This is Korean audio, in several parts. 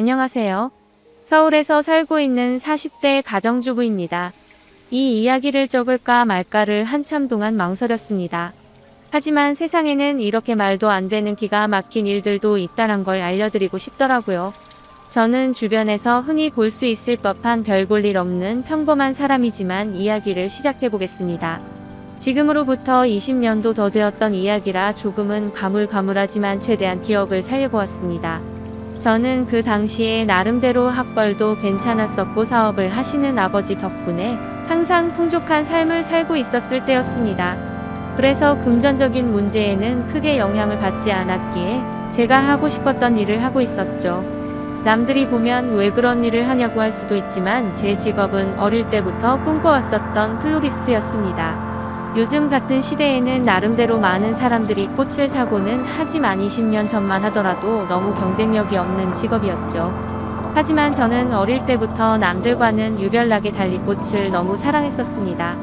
안녕하세요. 서울에서 살고 있는 40대 가정주부입니다. 이 이야기를 적을까 말까를 한참 동안 망설였습니다. 하지만 세상에는 이렇게 말도 안 되는 기가 막힌 일들도 있다는 걸 알려드리고 싶더라고요. 저는 주변에서 흔히 볼 수 있을 법한 별 볼 일 없는 평범한 사람이지만 이야기를 시작해 보겠습니다. 지금으로부터 20년도 더 되었던 이야기라 조금은 가물가물하지만 최대한 기억을 살려보았습니다. 저는 그 당시에 나름대로 학벌도 괜찮았었고 사업을 하시는 아버지 덕분에 항상 풍족한 삶을 살고 있었을 때였습니다. 그래서 금전적인 문제에는 크게 영향을 받지 않았기에 제가 하고 싶었던 일을 하고 있었죠. 남들이 보면 왜 그런 일을 하냐고 할 수도 있지만 제 직업은 어릴 때부터 꿈꿔왔었던 플로리스트였습니다. 요즘 같은 시대에는 나름대로 많은 사람들이 꽃을 사고는 하지만 20년 전만 하더라도 너무 경쟁력이 없는 직업이었죠. 하지만 저는 어릴 때부터 남들과는 유별나게 달리 꽃을 너무 사랑했었습니다.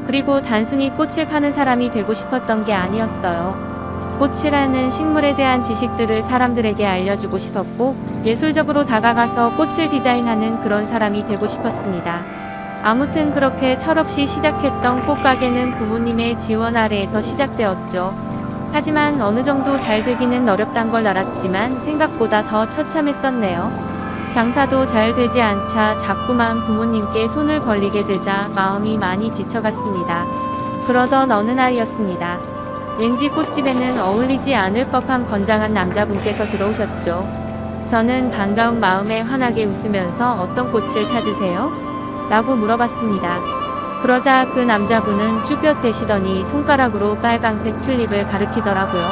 그리고 단순히 꽃을 파는 사람이 되고 싶었던 게 아니었어요. 꽃이라는 식물에 대한 지식들을 사람들에게 알려주고 싶었고 예술적으로 다가가서 꽃을 디자인하는 그런 사람이 되고 싶었습니다. 아무튼 그렇게 철없이 시작했던 꽃가게는 부모님의 지원 아래에서 시작되었죠. 하지만 어느 정도 잘 되기는 어렵단 걸 알았지만 생각보다 더 처참했었네요. 장사도 잘 되지 않자 자꾸만 부모님께 손을 벌리게 되자 마음이 많이 지쳐갔습니다. 그러던 어느 날이었습니다. 왠지 꽃집에는 어울리지 않을 법한 건장한 남자분께서 들어오셨죠. 저는 반가운 마음에 환하게 웃으면서 어떤 꽃을 찾으세요? 라고 물어봤습니다. 그러자 그 남자분은 쭈뼛대시더니 손가락으로 빨강색 튤립을 가리키더라고요.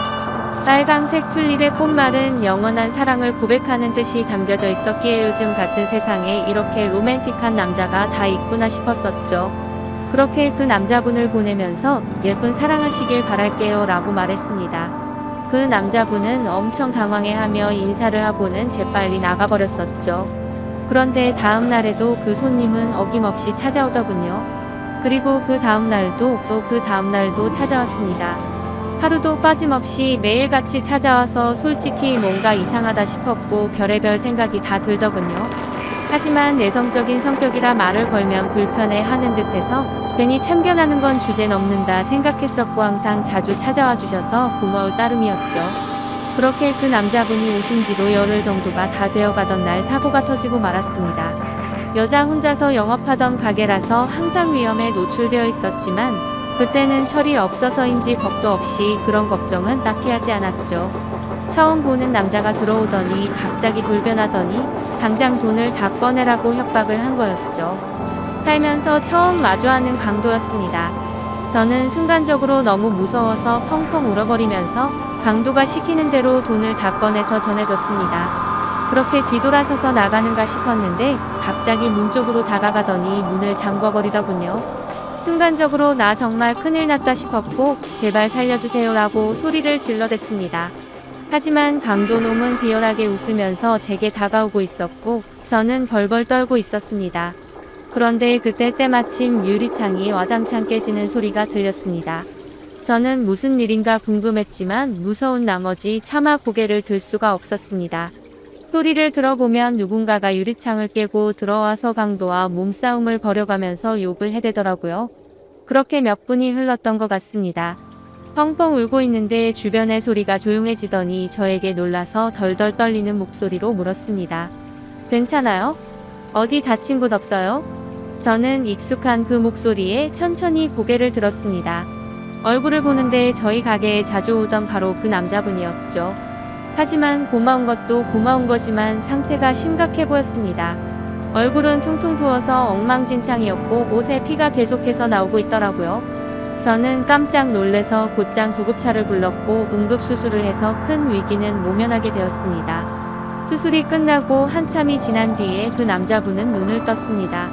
빨강색 튤립의 꽃말은 영원한 사랑을 고백하는 뜻이 담겨져 있었기에 요즘 같은 세상에 이렇게 로맨틱한 남자가 다 있구나 싶었었죠. 그렇게 그 남자분을 보내면서 예쁜 사랑하시길 바랄게요 라고 말했습니다. 그 남자분은 엄청 당황해하며 인사를 하고는 재빨리 나가버렸었죠. 그런데 다음 날에도 그 손님은 어김없이 찾아오더군요. 그리고 그 다음 날도 또 그 다음 날도 찾아왔습니다. 하루도 빠짐없이 매일같이 찾아와서 솔직히 뭔가 이상하다 싶었고 별의별 생각이 다 들더군요. 하지만 내성적인 성격이라 말을 걸면 불편해하는 듯해서 괜히 참견하는 건 주제 넘는다 생각했었고 항상 자주 찾아와 주셔서 고마울 따름이었죠. 그렇게 그 남자분이 오신 지도 열흘 정도가 다 되어가던 날 사고가 터지고 말았습니다. 여자 혼자서 영업하던 가게라서 항상 위험에 노출되어 있었지만 그때는 철이 없어서인지 겁도 없이 그런 걱정은 딱히 하지 않았죠. 처음 보는 남자가 들어오더니 갑자기 돌변하더니 당장 돈을 다 꺼내라고 협박을 한 거였죠. 살면서 처음 마주하는 강도였습니다. 저는 순간적으로 너무 무서워서 펑펑 울어버리면서 강도가 시키는 대로 돈을 다 꺼내서 전해줬습니다. 그렇게 뒤돌아서서 나가는가 싶었는데 갑자기 문 쪽으로 다가가더니 문을 잠궈버리더군요. 순간적으로 나 정말 큰일 났다 싶었고 제발 살려주세요 라고 소리를 질러댔습니다. 하지만 강도놈은 비열하게 웃으면서 제게 다가오고 있었고 저는 벌벌 떨고 있었습니다. 그런데 그때 때마침 유리창이 와장창 깨지는 소리가 들렸습니다. 저는 무슨 일인가 궁금했지만 무서운 나머지 차마 고개를 들 수가 없었습니다. 소리를 들어보면 누군가가 유리창을 깨고 들어와서 강도와 몸싸움을 벌여가면서 욕을 해대더라고요. 그렇게 몇 분이 흘렀던 것 같습니다. 펑펑 울고 있는데 주변의 소리가 조용해지더니 저에게 놀라서 덜덜 떨리는 목소리로 물었습니다. 괜찮아요? 어디 다친 곳 없어요? 저는 익숙한 그 목소리에 천천히 고개를 들었습니다. 얼굴을 보는데 저희 가게에 자주 오던 바로 그 남자분이었죠. 하지만 고마운 것도 고마운 거지만 상태가 심각해 보였습니다. 얼굴은 퉁퉁 부어서 엉망진창이었고 옷에 피가 계속해서 나오고 있더라고요. 저는 깜짝 놀래서 곧장 구급차를 불렀고 응급수술을 해서 큰 위기는 모면하게 되었습니다. 수술이 끝나고 한참이 지난 뒤에 그 남자분은 눈을 떴습니다.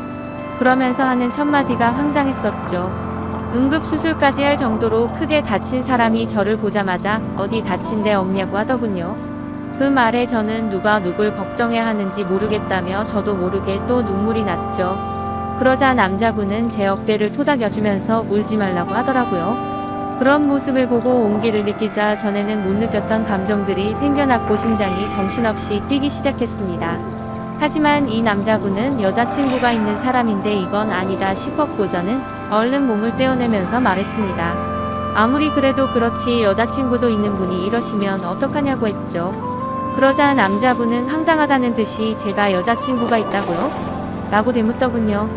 그러면서 하는 첫마디가 황당했었죠. 응급수술까지 할 정도로 크게 다친 사람이 저를 보자마자 어디 다친 데 없냐고 하더군요. 그 말에 저는 누가 누굴 걱정해야 하는지 모르겠다며 저도 모르게 또 눈물이 났죠. 그러자 남자분은 제 어깨를 토닥여주면서 울지 말라고 하더라고요. 그런 모습을 보고 온기를 느끼자 전에는 못 느꼈던 감정들이 생겨났고 심장이 정신없이 뛰기 시작했습니다. 하지만 이 남자분은 여자친구가 있는 사람인데 이건 아니다 싶었고 저는 얼른 몸을 떼어내면서 말했습니다. 아무리 그래도 그렇지 여자친구도 있는 분이 이러시면 어떡하냐고 했죠. 그러자 남자분은 황당하다는 듯이 제가 여자친구가 있다고요? 라고 되묻더군요.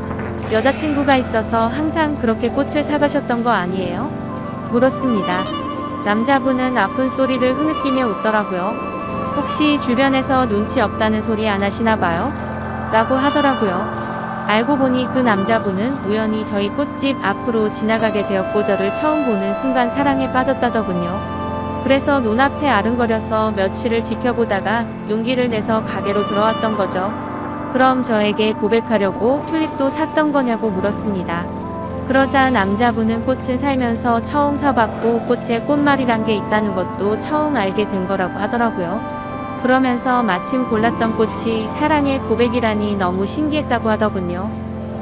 여자친구가 있어서 항상 그렇게 꽃을 사가셨던 거 아니에요? 물었습니다. 남자분은 아픈 소리를 흐느끼며 웃더라고요. 혹시 주변에서 눈치 없다는 소리 안 하시나 봐요? 라고 하더라고요. 알고 보니 그 남자분은 우연히 저희 꽃집 앞으로 지나가게 되었고 저를 처음 보는 순간 사랑에 빠졌다더군요. 그래서 눈앞에 아른거려서 며칠을 지켜보다가 용기를 내서 가게로 들어왔던 거죠. 그럼 저에게 고백하려고 튤립도 샀던 거냐고 물었습니다. 그러자 남자분은 꽃은 살면서 처음 사봤고 꽃에 꽃말이란 게 있다는 것도 처음 알게 된 거라고 하더라고요. 그러면서 마침 골랐던 꽃이 사랑의 고백이라니 너무 신기했다고 하더군요.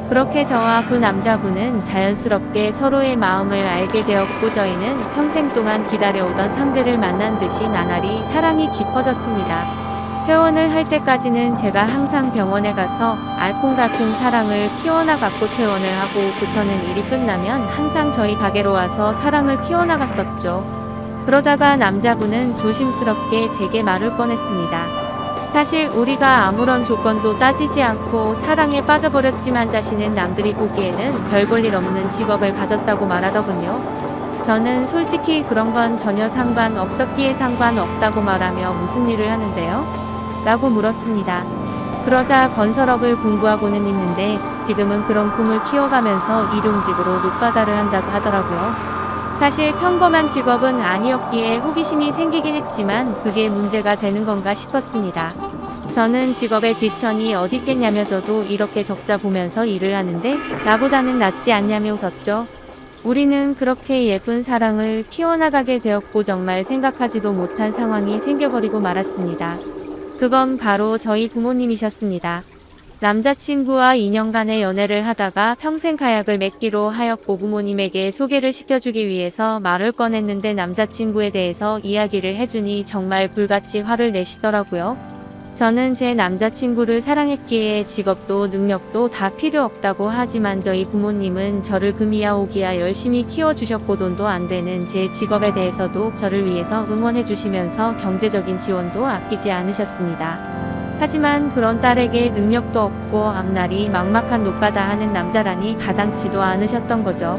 그렇게 저와 그 남자분은 자연스럽게 서로의 마음을 알게 되었고 저희는 평생 동안 기다려오던 상대를 만난 듯이 나날이 사랑이 깊어졌습니다. 퇴원을 할 때까지는 제가 항상 병원에 가서 알콩달콩 사랑을 키워나갔고 퇴원을 하고부터는 일이 끝나면 항상 저희 가게로 와서 사랑을 키워나갔었죠. 그러다가 남자분은 조심스럽게 제게 말을 꺼냈습니다. 사실 우리가 아무런 조건도 따지지 않고 사랑에 빠져버렸지만 자신은 남들이 보기에는 별 볼 일 없는 직업을 가졌다고 말하더군요. 저는 솔직히 그런 건 전혀 상관없었기에 상관없다고 말하며 무슨 일을 하는데요? 라고 물었습니다. 그러자 건설업을 공부하고는 있는데 지금은 그런 꿈을 키워가면서 일용직으로 노가다를 한다고 하더라고요. 사실 평범한 직업은 아니었기에 호기심이 생기긴 했지만 그게 문제가 되는 건가 싶었습니다. 저는 직업의 귀천이 어디 있겠냐며 저도 이렇게 적자 보면서 일을 하는데 나보다는 낫지 않냐며 웃었죠. 우리는 그렇게 예쁜 사랑을 키워나가게 되었고 정말 생각하지도 못한 상황이 생겨버리고 말았습니다. 그건 바로 저희 부모님이셨습니다. 남자친구와 2년간의 연애를 하다가 평생 가약을 맺기로 하였고 부모님에게 소개를 시켜주기 위해서 말을 꺼냈는데 남자친구에 대해서 이야기를 해주니 정말 불같이 화를 내시더라고요. 저는 제 남자친구를 사랑했기에 직업도 능력도 다 필요 없다고 하지만 저희 부모님은 저를 금이야 오기야 열심히 키워주셨고 돈도 안 되는 제 직업에 대해서도 저를 위해서 응원해주시면서 경제적인 지원도 아끼지 않으셨습니다. 하지만 그런 딸에게 능력도 없고 앞날이 막막한 노가다 하는 남자라니 가당치도 않으셨던 거죠.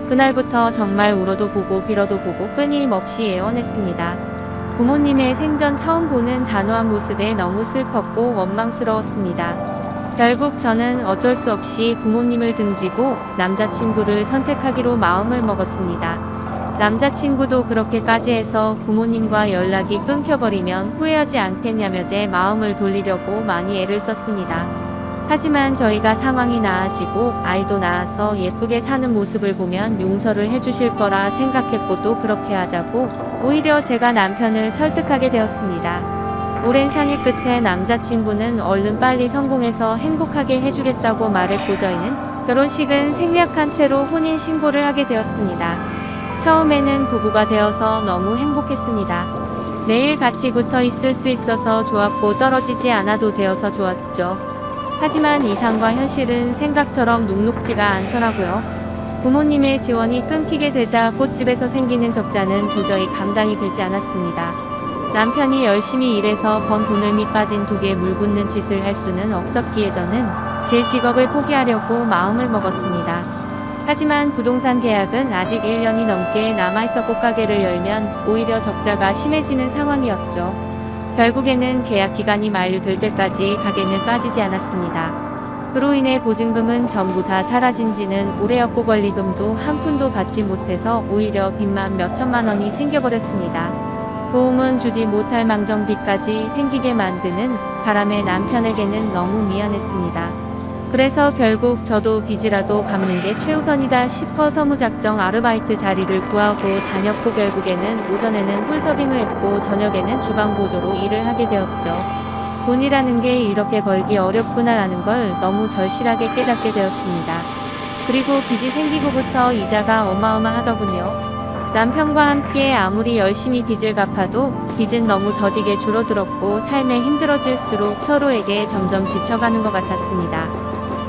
그날부터 정말 울어도 보고 빌어도 보고 끊임없이 애원했습니다. 부모님의 생전 처음 보는 단호한 모습에 너무 슬펐고 원망스러웠습니다. 결국 저는 어쩔 수 없이 부모님을 등지고 남자친구를 선택하기로 마음을 먹었습니다. 남자친구도 그렇게까지 해서 부모님과 연락이 끊겨버리면 후회하지 않겠냐며 제 마음을 돌리려고 많이 애를 썼습니다. 하지만 저희가 상황이 나아지고 아이도 낳아서 예쁘게 사는 모습을 보면 용서를 해주실 거라 생각했고 또 그렇게 하자고 오히려 제가 남편을 설득하게 되었습니다. 오랜 상의 끝에 남자친구는 얼른 빨리 성공해서 행복하게 해주겠다고 말했고 저희는 결혼식은 생략한 채로 혼인신고를 하게 되었습니다. 처음에는 부부가 되어서 너무 행복했습니다. 매일 같이 붙어 있을 수 있어서 좋았고 떨어지지 않아도 되어서 좋았죠. 하지만 이상과 현실은 생각처럼 녹록지가 않더라고요. 부모님의 지원이 끊기게 되자 꽃집에서 생기는 적자는 도저히 감당이 되지 않았습니다. 남편이 열심히 일해서 번 돈을 밑 빠진 독에 물 붓는 짓을 할 수는 없었기에 저는 제 직업을 포기하려고 마음을 먹었습니다. 하지만 부동산 계약은 아직 1년이 넘게 남아있었고 가게를 열면 오히려 적자가 심해지는 상황이었죠. 결국에는 계약 기간이 만료될 때까지 가게는 빠지지 않았습니다. 그로 인해 보증금은 전부 다 사라진 지는 오래였고 권리금도 한 푼도 받지 못해서 오히려 빚만 몇천만 원이 생겨버렸습니다. 도움은 주지 못할 망정 빚까지 생기게 만드는 바람에 남편에게는 너무 미안했습니다. 그래서 결국 저도 빚이라도 갚는 게 최우선이다 싶어 서무작정 아르바이트 자리를 구하고 다녔고 결국에는 오전에는 홀서빙을 했고 저녁에는 주방 보조로 일을 하게 되었죠. 돈이라는 게 이렇게 벌기 어렵구나라는 걸 너무 절실하게 깨닫게 되었습니다. 그리고 빚이 생기고부터 이자가 어마어마하더군요. 남편과 함께 아무리 열심히 빚을 갚아도 빚은 너무 더디게 줄어들었고 삶에 힘들어질수록 서로에게 점점 지쳐가는 것 같았습니다.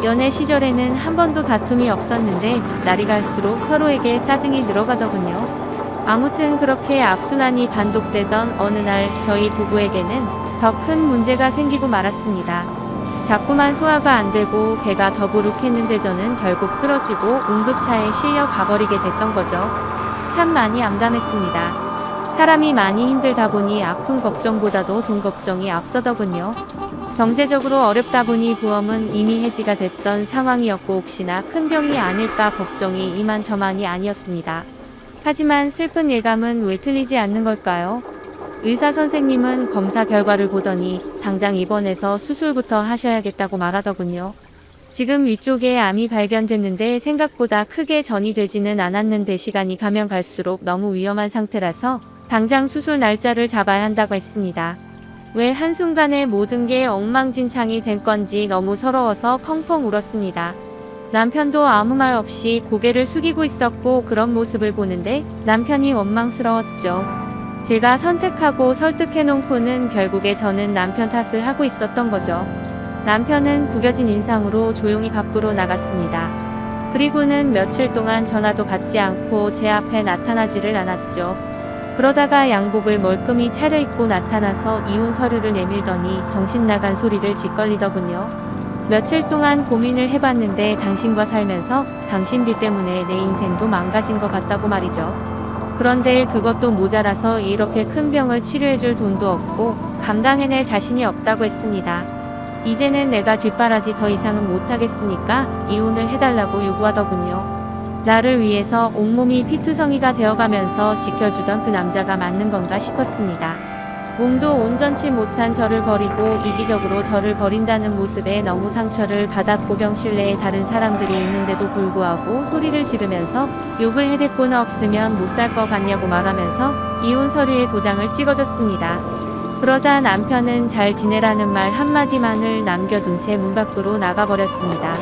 연애 시절에는 한 번도 다툼이 없었는데 날이 갈수록 서로에게 짜증이 늘어가더군요. 아무튼 그렇게 악순환이 반복되던 어느 날 저희 부부에게는 더 큰 문제가 생기고 말았습니다. 자꾸만 소화가 안 되고 배가 더부룩했는데 저는 결국 쓰러지고 응급차에 실려 가버리게 됐던 거죠. 참 많이 암담했습니다. 사람이 많이 힘들다 보니 아픈 걱정보다도 돈 걱정이 앞서더군요. 경제적으로 어렵다 보니 보험은 이미 해지가 됐던 상황이었고 혹시나 큰 병이 아닐까 걱정이 이만저만이 아니었습니다. 하지만 슬픈 예감은 왜 틀리지 않는 걸까요? 의사 선생님은 검사 결과를 보더니 당장 입원해서 수술부터 하셔야겠다고 말하더군요. 지금 위쪽에 암이 발견됐는데 생각보다 크게 전이되지는 않았는데 시간이 가면 갈수록 너무 위험한 상태라서 당장 수술 날짜를 잡아야 한다고 했습니다. 왜 한순간에 모든 게 엉망진창이 된 건지 너무 서러워서 펑펑 울었습니다. 남편도 아무 말 없이 고개를 숙이고 있었고 그런 모습을 보는데 남편이 원망스러웠죠. 제가 선택하고 설득해놓고는 결국에 저는 남편 탓을 하고 있었던 거죠. 남편은 구겨진 인상으로 조용히 밖으로 나갔습니다. 그리고는 며칠 동안 전화도 받지 않고 제 앞에 나타나지를 않았죠. 그러다가 양복을 멀끔히 차려입고 나타나서 이혼 서류를 내밀더니 정신 나간 소리를 짓거리더군요. 며칠 동안 고민을 해봤는데 당신과 살면서 당신 빚 때문에 내 인생도 망가진 것 같다고 말이죠. 그런데 그것도 모자라서 이렇게 큰 병을 치료해줄 돈도 없고 감당해낼 자신이 없다고 했습니다. 이제는 내가 뒷바라지 더 이상은 못하겠으니까 이혼을 해달라고 요구하더군요. 나를 위해서 온몸이 피투성이가 되어가면서 지켜주던 그 남자가 맞는 건가 싶었습니다. 몸도 온전치 못한 저를 버리고 이기적으로 저를 버린다는 모습에 너무 상처를 받았고 병실 내에 다른 사람들이 있는데도 불구하고 소리를 지르면서 욕을 해댔거나 없으면 못 살 것 같냐고 말하면서 이혼 서류에 도장을 찍어줬습니다. 그러자 남편은 잘 지내라는 말 한마디만을 남겨둔 채 문 밖으로 나가버렸습니다.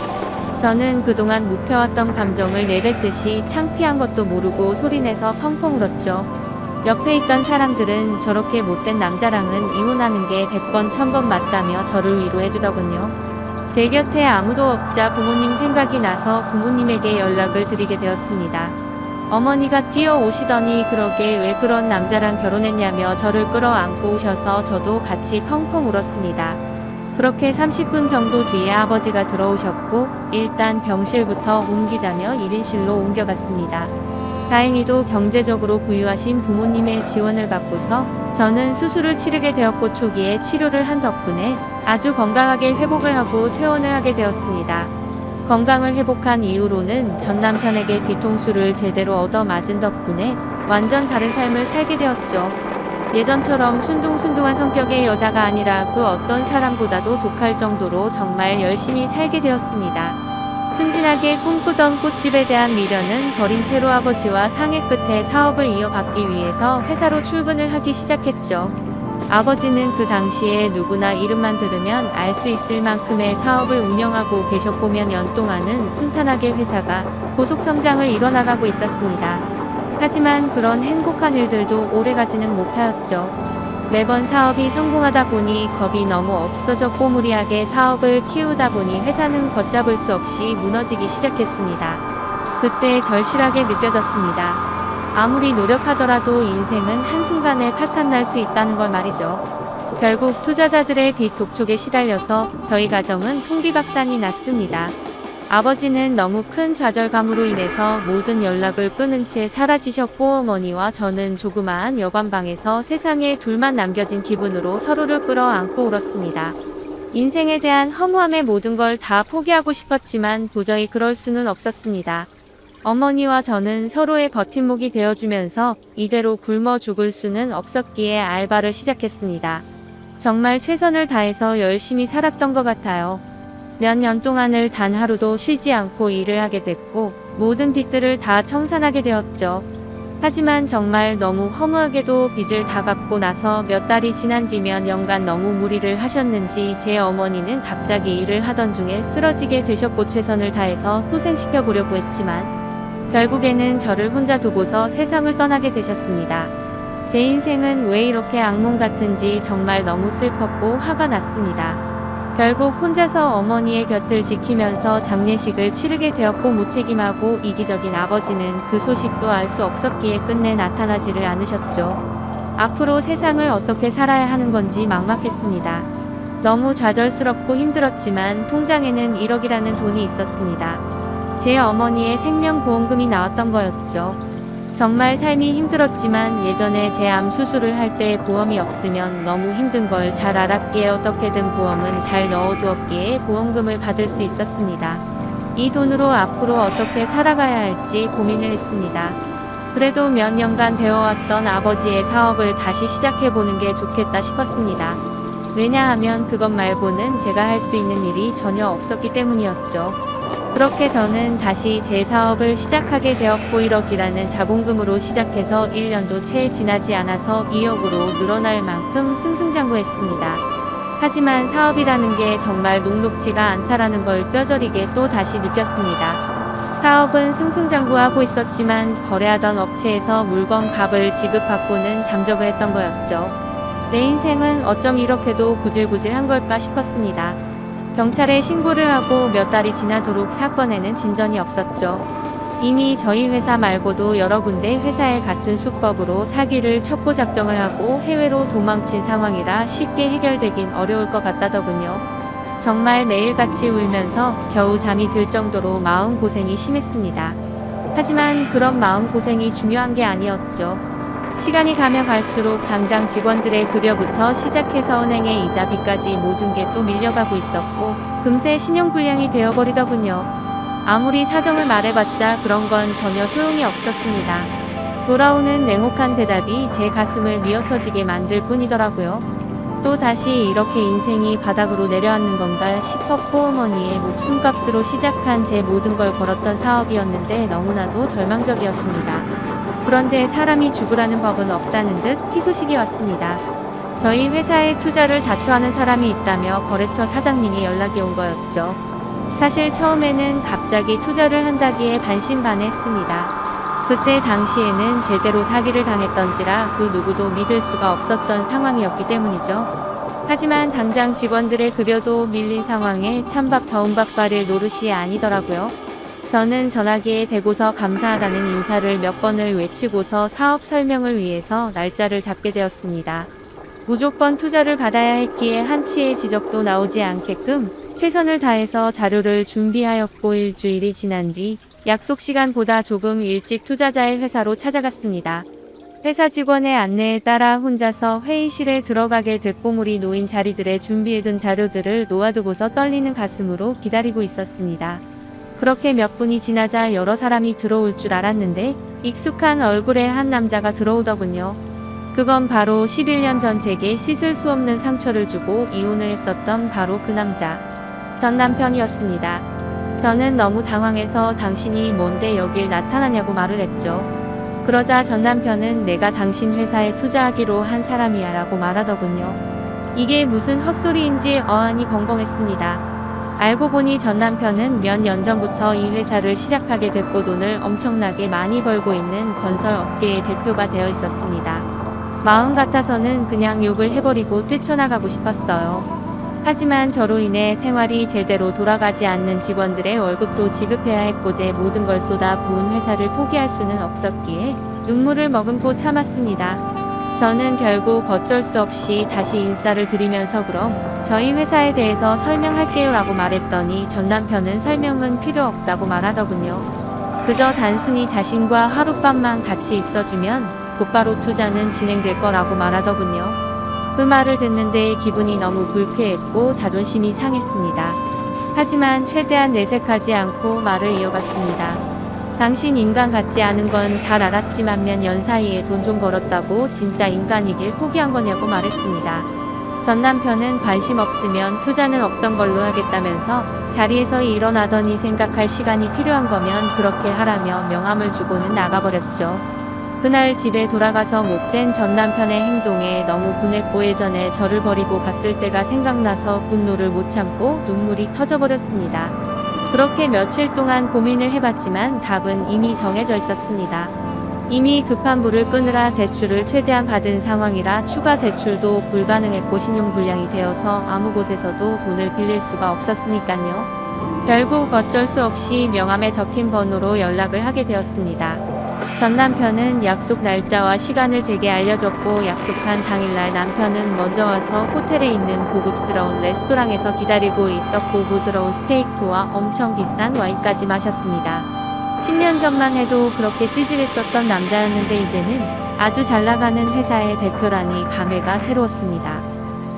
저는 그동안 묵혀왔던 감정을 내뱉듯이 창피한 것도 모르고 소리내서 펑펑 울었죠. 옆에 있던 사람들은 저렇게 못된 남자랑은 이혼하는 게 100번 1000번 맞다며 저를 위로해주더군요. 제 곁에 아무도 없자 부모님 생각이 나서 부모님에게 연락을 드리게 되었습니다. 어머니가 뛰어오시더니 그러게 왜 그런 남자랑 결혼했냐며 저를 끌어안고 오셔서 저도 같이 펑펑 울었습니다. 그렇게 30분 정도 뒤에 아버지가 들어오셨고 일단 병실부터 옮기자며 1인실로 옮겨갔습니다. 다행히도 경제적으로 부유하신 부모님의 지원을 받고서 저는 수술을 치르게 되었고 초기에 치료를 한 덕분에 아주 건강하게 회복을 하고 퇴원을 하게 되었습니다. 건강을 회복한 이후로는 전 남편에게 뒤통수를 제대로 얻어맞은 덕분에 완전 다른 삶을 살게 되었죠. 예전처럼 순둥순둥한 성격의 여자가 아니라 그 어떤 사람보다도 독할 정도로 정말 열심히 살게 되었습니다. 순진하게 꿈꾸던 꽃집에 대한 미련은 버린 채로 아버지와 상의 끝에 사업을 이어받기 위해서 회사로 출근을 하기 시작했죠. 아버지는 그 당시에 누구나 이름만 들으면 알 수 있을 만큼의 사업을 운영하고 계셨고 몇 년 동안은 순탄하게 회사가 고속 성장을 이뤄나가고 있었습니다. 하지만 그런 행복한 일들도 오래가지는 못하였죠. 매번 사업이 성공하다 보니 겁이 너무 없어졌고 무리하게 사업을 키우다 보니 회사는 걷잡을 수 없이 무너지기 시작했습니다. 그때 절실하게 느껴졌습니다. 아무리 노력하더라도 인생은 한순간에 파탄날 수 있다는 걸 말이죠. 결국 투자자들의 빚 독촉에 시달려서 저희 가정은 풍비박산이 났습니다. 아버지는 너무 큰 좌절감으로 인해서 모든 연락을 끊은 채 사라지셨고 어머니와 저는 조그마한 여관방에서 세상에 둘만 남겨진 기분으로 서로를 끌어안고 울었습니다. 인생에 대한 허무함의 모든 걸 다 포기하고 싶었지만 도저히 그럴 수는 없었습니다. 어머니와 저는 서로의 버팀목이 되어주면서 이대로 굶어 죽을 수는 없었기에 알바를 시작했습니다. 정말 최선을 다해서 열심히 살았던 것 같아요. 몇 년 동안을 단 하루도 쉬지 않고 일을 하게 됐고 모든 빚들을 다 청산하게 되었죠. 하지만 정말 너무 허무하게도 빚을 다 갚고 나서 몇 달이 지난 뒤면 연간 너무 무리를 하셨는지 제 어머니는 갑자기 일을 하던 중에 쓰러지게 되셨고 최선을 다해서 소생시켜 보려고 했지만 결국에는 저를 혼자 두고서 세상을 떠나게 되셨습니다. 제 인생은 왜 이렇게 악몽 같은지 정말 너무 슬펐고 화가 났습니다. 결국 혼자서 어머니의 곁을 지키면서 장례식을 치르게 되었고 무책임하고 이기적인 아버지는 그 소식도 알 수 없었기에 끝내 나타나지를 않으셨죠. 앞으로 세상을 어떻게 살아야 하는 건지 막막했습니다. 너무 좌절스럽고 힘들었지만 통장에는 1억이라는 돈이 있었습니다. 제 어머니의 생명보험금이 나왔던 거였죠. 정말 삶이 힘들었지만 예전에 제 암 수술을 할 때 보험이 없으면 너무 힘든 걸 잘 알았기에 어떻게든 보험은 잘 넣어두었기에 보험금을 받을 수 있었습니다. 이 돈으로 앞으로 어떻게 살아가야 할지 고민을 했습니다. 그래도 몇 년간 배워왔던 아버지의 사업을 다시 시작해보는 게 좋겠다 싶었습니다. 왜냐하면 그것 말고는 제가 할 수 있는 일이 전혀 없었기 때문이었죠. 그렇게 저는 다시 제 사업을 시작하게 되었고 1억이라는 자본금으로 시작해서 1년도 채 지나지 않아서 2억으로 늘어날 만큼 승승장구했습니다. 하지만 사업이라는 게 정말 녹록지가 않다라는 걸 뼈저리게 또 다시 느꼈습니다. 사업은 승승장구하고 있었지만 거래하던 업체에서 물건 값을 지급받고는 잠적을 했던 거였죠. 내 인생은 어쩜 이렇게도 구질구질한 걸까 싶었습니다. 경찰에 신고를 하고 몇 달이 지나도록 사건에는 진전이 없었죠. 이미 저희 회사 말고도 여러 군데 회사에 같은 수법으로 사기를 첩보 작정을 하고 해외로 도망친 상황이라 쉽게 해결되긴 어려울 것 같다더군요. 정말 매일같이 울면서 겨우 잠이 들 정도로 마음고생이 심했습니다. 하지만 그런 마음고생이 중요한 게 아니었죠. 시간이 가면 갈수록 당장 직원들의 급여부터 시작해서 은행의 이자비까지 모든 게 또 밀려가고 있었고 금세 신용불량이 되어버리더군요. 아무리 사정을 말해봤자 그런 건 전혀 소용이 없었습니다. 돌아오는 냉혹한 대답이 제 가슴을 미어터지게 만들 뿐이더라고요. 또 다시 이렇게 인생이 바닥으로 내려앉는 건가 싶었고 어머니의 목숨값으로 시작한 제 모든 걸 걸었던 사업이었는데 너무나도 절망적이었습니다. 그런데 사람이 죽으라는 법은 없다는 듯 희소식이 왔습니다. 저희 회사에 투자를 자처하는 사람이 있다며 거래처 사장님이 연락이 온 거였죠. 사실 처음에는 갑자기 투자를 한다기에 반신반의했습니다. 그때 당시에는 제대로 사기를 당했던지라 그 누구도 믿을 수가 없었던 상황이었기 때문이죠. 하지만 당장 직원들의 급여도 밀린 상황에 찬밥 더운밥 바릴 노릇이 아니더라고요. 저는 전화기에 대고서 감사하다는 인사를 몇 번을 외치고서 사업 설명을 위해서 날짜를 잡게 되었습니다. 무조건 투자를 받아야 했기에 한치의 지적도 나오지 않게끔 최선을 다해서 자료를 준비하였고 일주일이 지난 뒤 약속 시간보다 조금 일찍 투자자의 회사로 찾아갔습니다. 회사 직원의 안내에 따라 혼자서 회의실에 들어가게 됐고 놓인 자리들에 준비해둔 자료들을 놓아두고서 떨리는 가슴으로 기다리고 있었습니다. 그렇게 몇 분이 지나자 여러 사람이 들어올 줄 알았는데 익숙한 얼굴의 한 남자가 들어오더군요. 그건 바로 11년 전 제게 씻을 수 없는 상처를 주고 이혼을 했었던 바로 그 남자. 전 남편이었습니다. 저는 너무 당황해서 당신이 뭔데 여길 나타나냐고 말을 했죠. 그러자 전 남편은 내가 당신 회사에 투자하기로 한 사람이야 라고 말하더군요. 이게 무슨 헛소리인지 어안이 벙벙했습니다. 알고 보니 전 남편은 몇 년 전부터 이 회사를 시작하게 됐고 돈을 엄청나게 많이 벌고 있는 건설 업계의 대표가 되어 있었습니다. 마음 같아서는 그냥 욕을 해버리고 뛰쳐나가고 싶었어요. 하지만 저로 인해 생활이 제대로 돌아가지 않는 직원들의 월급도 지급해야 했고 제 모든 걸 쏟아부은 회사를 포기할 수는 없었기에 눈물을 머금고 참았습니다. 저는 결국 어쩔 수 없이 다시 인사를 드리면서 그럼 저희 회사에 대해서 설명할게요 라고 말했더니 전 남편은 설명은 필요 없다고 말하더군요. 그저 단순히 자신과 하룻밤만 같이 있어주면 곧바로 투자는 진행될 거라고 말하더군요. 그 말을 듣는데 기분이 너무 불쾌했고 자존심이 상했습니다. 하지만 최대한 내색하지 않고 말을 이어갔습니다. 당신 인간 같지 않은 건 잘 알았지만 몇 년 사이에 돈 좀 벌었다고 진짜 인간이길 포기한 거냐고 말했습니다. 전 남편은 관심 없으면 투자는 없던 걸로 하겠다면서 자리에서 일어나더니 생각할 시간이 필요한 거면 그렇게 하라며 명함을 주고는 나가버렸죠. 그날 집에 돌아가서 못된 전 남편의 행동에 너무 분했고 예전에 저를 버리고 갔을 때가 생각나서 분노를 못 참고 눈물이 터져버렸습니다. 그렇게 며칠 동안 고민을 해봤지만 답은 이미 정해져 있었습니다. 이미 급한 불을 끄느라 대출을 최대한 받은 상황이라 추가 대출도 불가능했고 신용불량이 되어서 아무 곳에서도 돈을 빌릴 수가 없었으니까요. 결국 어쩔 수 없이 명함에 적힌 번호로 연락을 하게 되었습니다. 전 남편은 약속 날짜와 시간을 제게 알려줬고 약속한 당일날 남편은 먼저 와서 호텔에 있는 고급스러운 레스토랑에서 기다리고 있었고 부드러운 스테이크와 엄청 비싼 와인까지 마셨습니다. 10년 전만 해도 그렇게 찌질했었던 남자였는데 이제는 아주 잘나가는 회사의 대표라니 감회가 새로웠습니다.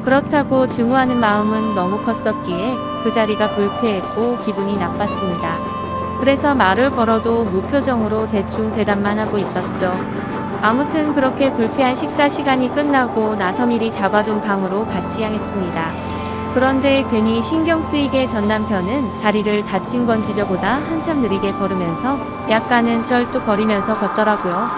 그렇다고 증오하는 마음은 너무 컸었기에 그 자리가 불쾌했고 기분이 나빴습니다. 그래서 말을 걸어도 무표정으로 대충 대답만 하고 있었죠. 아무튼 그렇게 불쾌한 식사 시간이 끝나고 나서 미리 잡아둔 방으로 같이 향했습니다. 그런데 괜히 신경 쓰이게 전 남편은 다리를 다친 건지 저보다 한참 느리게 걸으면서 약간은 쩔뚝거리면서 걷더라고요.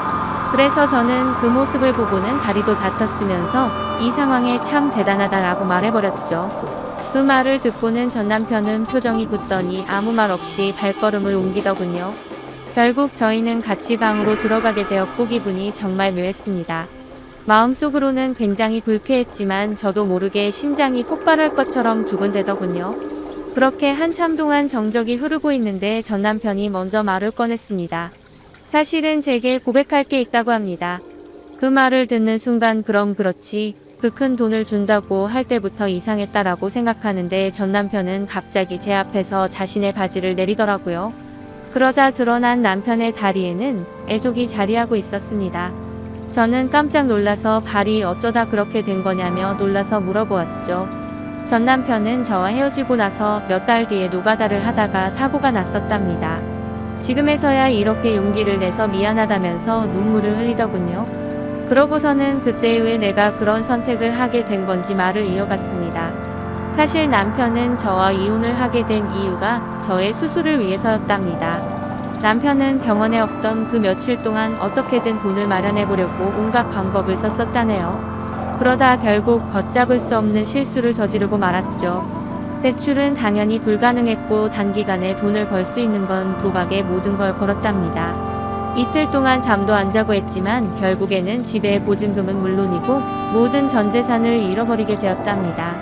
그래서 저는 그 모습을 보고는 다리도 다쳤으면서 이 상황에 참 대단하다라고 말해버렸죠. 그 말을 듣고는 전 남편은 표정이 굳더니 아무 말 없이 발걸음을 옮기더군요. 결국 저희는 같이 방으로 들어가게 되었고 기분이 정말 묘했습니다. 마음속으로는 굉장히 불쾌했지만 저도 모르게 심장이 폭발할 것처럼 두근대더군요. 그렇게 한참 동안 정적이 흐르고 있는데 전 남편이 먼저 말을 꺼냈습니다. 사실은 제게 고백할 게 있다고 합니다. 그 말을 듣는 순간 그럼 그렇지 그 큰 돈을 준다고 할 때부터 이상했다라고 생각하는데 전 남편은 갑자기 제 앞에서 자신의 바지를 내리더라고요. 그러자 드러난 남편의 다리에는 애족이 자리하고 있었습니다. 저는 깜짝 놀라서 발이 어쩌다 그렇게 된 거냐며 놀라서 물어보았죠. 전 남편은 저와 헤어지고 나서 몇 달 뒤에 노가다를 하다가 사고가 났었답니다. 지금에서야 이렇게 용기를 내서 미안하다면서 눈물을 흘리더군요. 그러고서는 그때 왜 내가 그런 선택을 하게 된 건지 말을 이어갔습니다. 사실 남편은 저와 이혼을 하게 된 이유가 저의 수술을 위해서였답니다. 남편은 병원에 없던 그 며칠 동안 어떻게든 돈을 마련해 보려고 온갖 방법을 썼었다네요. 그러다 결국 걷잡을 수 없는 실수를 저지르고 말았죠. 대출은 당연히 불가능했고 단기간에 돈을 벌 수 있는 건 도박에 모든 걸 걸었답니다. 이틀 동안 잠도 안 자고 했지만 결국에는 집의 보증금은 물론이고 모든 전 재산을 잃어버리게 되었답니다.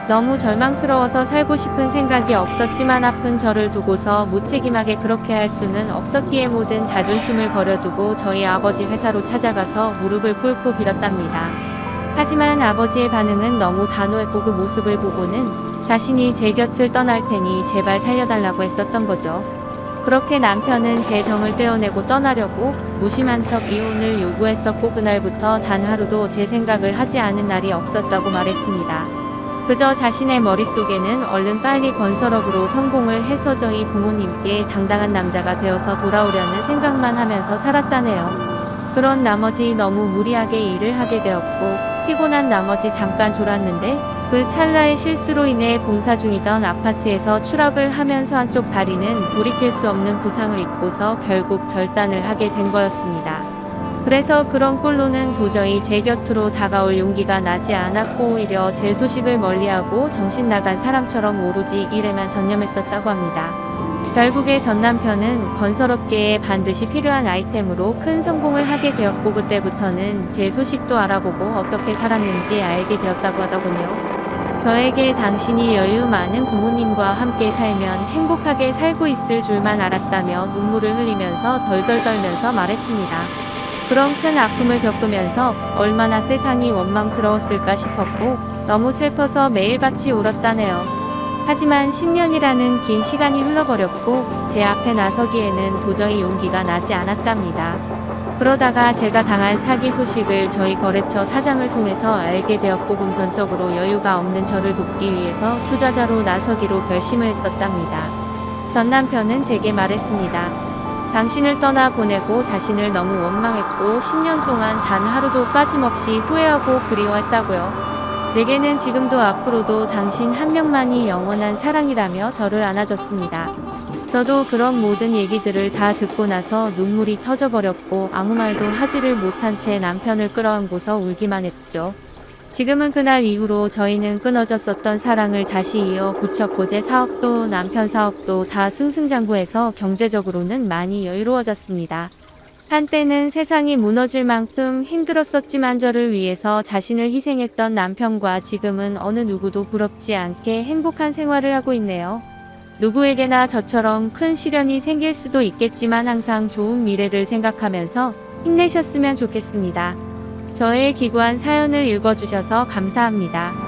너무 절망스러워서 살고 싶은 생각이 없었지만 아픈 저를 두고서 무책임하게 그렇게 할 수는 없었기에 모든 자존심을 버려두고 저희 아버지 회사로 찾아가서 무릎을 꿇고 빌었답니다. 하지만 아버지의 반응은 너무 단호했고 그 모습을 보고는 자신이 제 곁을 떠날 테니 제발 살려달라고 했었던 거죠. 그렇게 남편은 제 정을 떼어내고 떠나려고 무심한 척 이혼을 요구했었고 그날부터 단 하루도 제 생각을 하지 않은 날이 없었다고 말했습니다. 그저 자신의 머릿속에는 얼른 빨리 건설업으로 성공을 해서 저희 부모님께 당당한 남자가 되어서 돌아오려는 생각만 하면서 살았다네요. 그런 나머지 너무 무리하게 일을 하게 되었고 피곤한 나머지 잠깐 졸았는데 그 찰나의 실수로 인해 공사 중이던 아파트에서 추락을 하면서 한쪽 다리는 돌이킬 수 없는 부상을 입고서 결국 절단을 하게 된 거였습니다. 그래서 그런 꼴로는 도저히 제 곁으로 다가올 용기가 나지 않았고 오히려 제 소식을 멀리하고 정신 나간 사람처럼 오로지 일에만 전념했었다고 합니다. 결국에 전 남편은 건설업계에 반드시 필요한 아이템으로 큰 성공을 하게 되었고 그때부터는 제 소식도 알아보고 어떻게 살았는지 알게 되었다고 하더군요. 저에게 당신이 여유 많은 부모님과 함께 살면 행복하게 살고 있을 줄만 알았다며 눈물을 흘리면서 덜덜 떨면서 말했습니다. 그런 큰 아픔을 겪으면서 얼마나 세상이 원망스러웠을까 싶었고 너무 슬퍼서 매일같이 울었다네요. 하지만 10년이라는 긴 시간이 흘러버렸고 제 앞에 나서기에는 도저히 용기가 나지 않았답니다. 그러다가 제가 당한 사기 소식을 저희 거래처 사장을 통해서 알게 되었고 금전적으로 여유가 없는 저를 돕기 위해서 투자자로 나서기로 결심을 했었답니다. 전 남편은 제게 말했습니다. 당신을 떠나보내고 자신을 너무 원망했고 10년 동안 단 하루도 빠짐없이 후회하고 그리워했다고요. 내게는 지금도 앞으로도 당신 한 명만이 영원한 사랑이라며 저를 안아줬습니다. 저도 그런 모든 얘기들을 다 듣고 나서 눈물이 터져버렸고 아무 말도 하지를 못한 채 남편을 끌어안고서 울기만 했죠. 지금은 그날 이후로 저희는 끊어졌었던 사랑을 다시 이어 부처코제 사업도 남편 사업도 다 승승장구해서 경제적으로는 많이 여유로워졌습니다. 한때는 세상이 무너질 만큼 힘들었었지만 저를 위해서 자신을 희생했던 남편과 지금은 어느 누구도 부럽지 않게 행복한 생활을 하고 있네요. 누구에게나 저처럼 큰 시련이 생길 수도 있겠지만 항상 좋은 미래를 생각하면서 힘내셨으면 좋겠습니다. 저의 기구한 사연을 읽어주셔서 감사합니다.